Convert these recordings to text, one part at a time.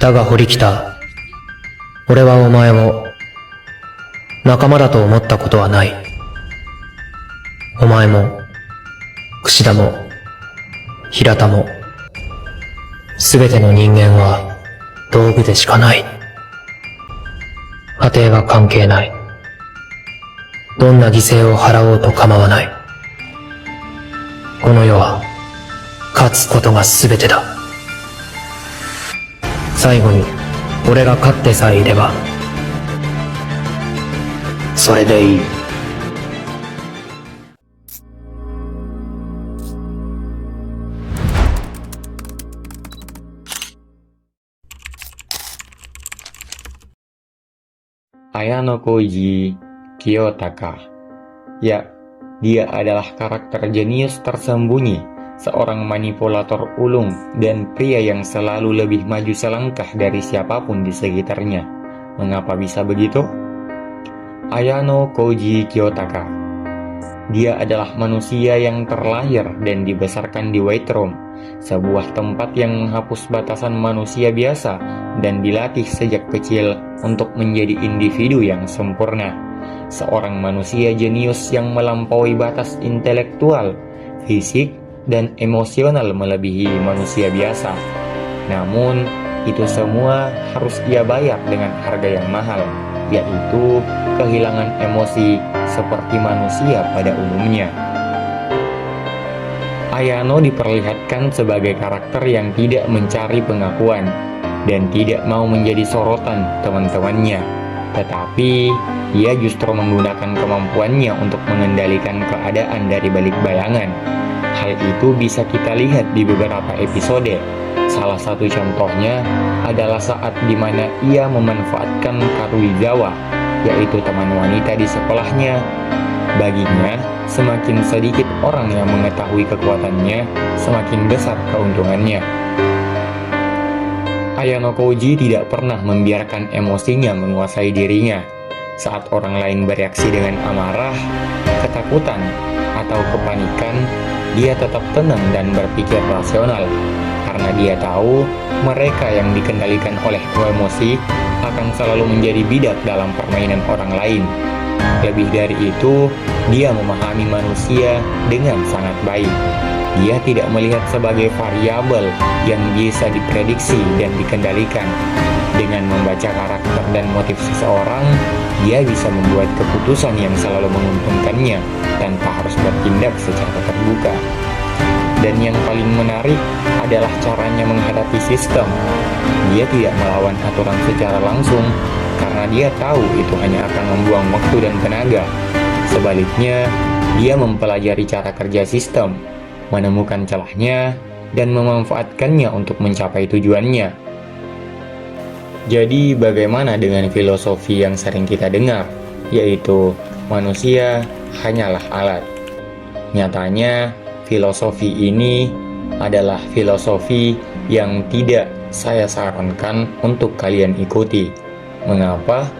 だが堀北、俺はお前を仲間だと思ったことはない。お前も、櫛田も、平田も、すべての人間は道具でしかない。過程は関係ない。どんな犠牲を払おうと構わない。この世は、勝つことがすべてだ。最後に、俺が勝ってさえいれば、それでいい。Ayano Koji Kiyotaka. Ya, dia adalah karakter jenius tersembunyi, seorang manipulator ulung dan pria yang selalu lebih maju selangkah dari siapapun di sekitarnya. Mengapa bisa begitu? Ayano Koji Kiyotaka. Dia adalah manusia yang terlahir dan dibesarkan di White Room, sebuah tempat yang menghapus batasan manusia biasa dan dilatih sejak kecil untuk menjadi individu yang sempurna. Seorang manusia jenius yang melampaui batas intelektual, fisik, dan emosional melebihi manusia biasa. Namun, itu semua harus ia bayar dengan harga yang mahal, yaitu kehilangan emosi seperti manusia pada umumnya. Ayano diperlihatkan sebagai karakter yang tidak mencari pengakuan dan tidak mau menjadi sorotan teman-temannya, tetapi ia justru menggunakan kemampuannya untuk mengendalikan keadaan dari balik bayangan. Hal itu bisa kita lihat di beberapa episode. Salah satu contohnya adalah saat di mana ia memanfaatkan Karuizawa, yaitu teman wanita di sekolahnya. Baginya, semakin sedikit orang yang mengetahui kekuatannya, semakin besar keuntungannya. Ayano Koji tidak pernah membiarkan emosinya menguasai dirinya. Saat orang lain bereaksi dengan amarah, ketakutan, atau kepanikan, dia tetap tenang dan berpikir rasional. Karena dia tahu mereka yang dikendalikan oleh emosi akan selalu menjadi bidak dalam permainan orang lain. Lebih dari itu, dia memahami manusia dengan sangat baik. Dia tidak melihat sebagai variabel yang bisa diprediksi dan dikendalikan. Dengan membaca karakter dan motif seseorang, dia bisa membuat keputusan yang selalu menguntungkannya tanpa harus bertindak secara terbuka. Dan yang paling menarik adalah caranya menghadapi sistem. Dia tidak melawan aturan secara langsung, karena dia tahu itu hanya akan membuang waktu dan tenaga. Sebaliknya, dia mempelajari cara kerja sistem, menemukan celahnya, dan memanfaatkannya untuk mencapai tujuannya. Jadi, bagaimana dengan filosofi yang sering kita dengar, yaitu manusia hanyalah alat? Nyatanya, filosofi ini adalah filosofi yang tidak saya sarankan untuk kalian ikuti. Mengapa?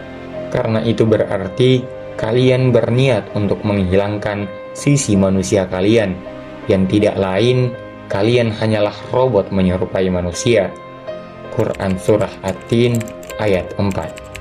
Karena itu berarti kalian berniat untuk menghilangkan sisi manusia kalian, yang tidak lain, kalian hanyalah robot menyerupai manusia. Quran Surah At-Tin ayat 4.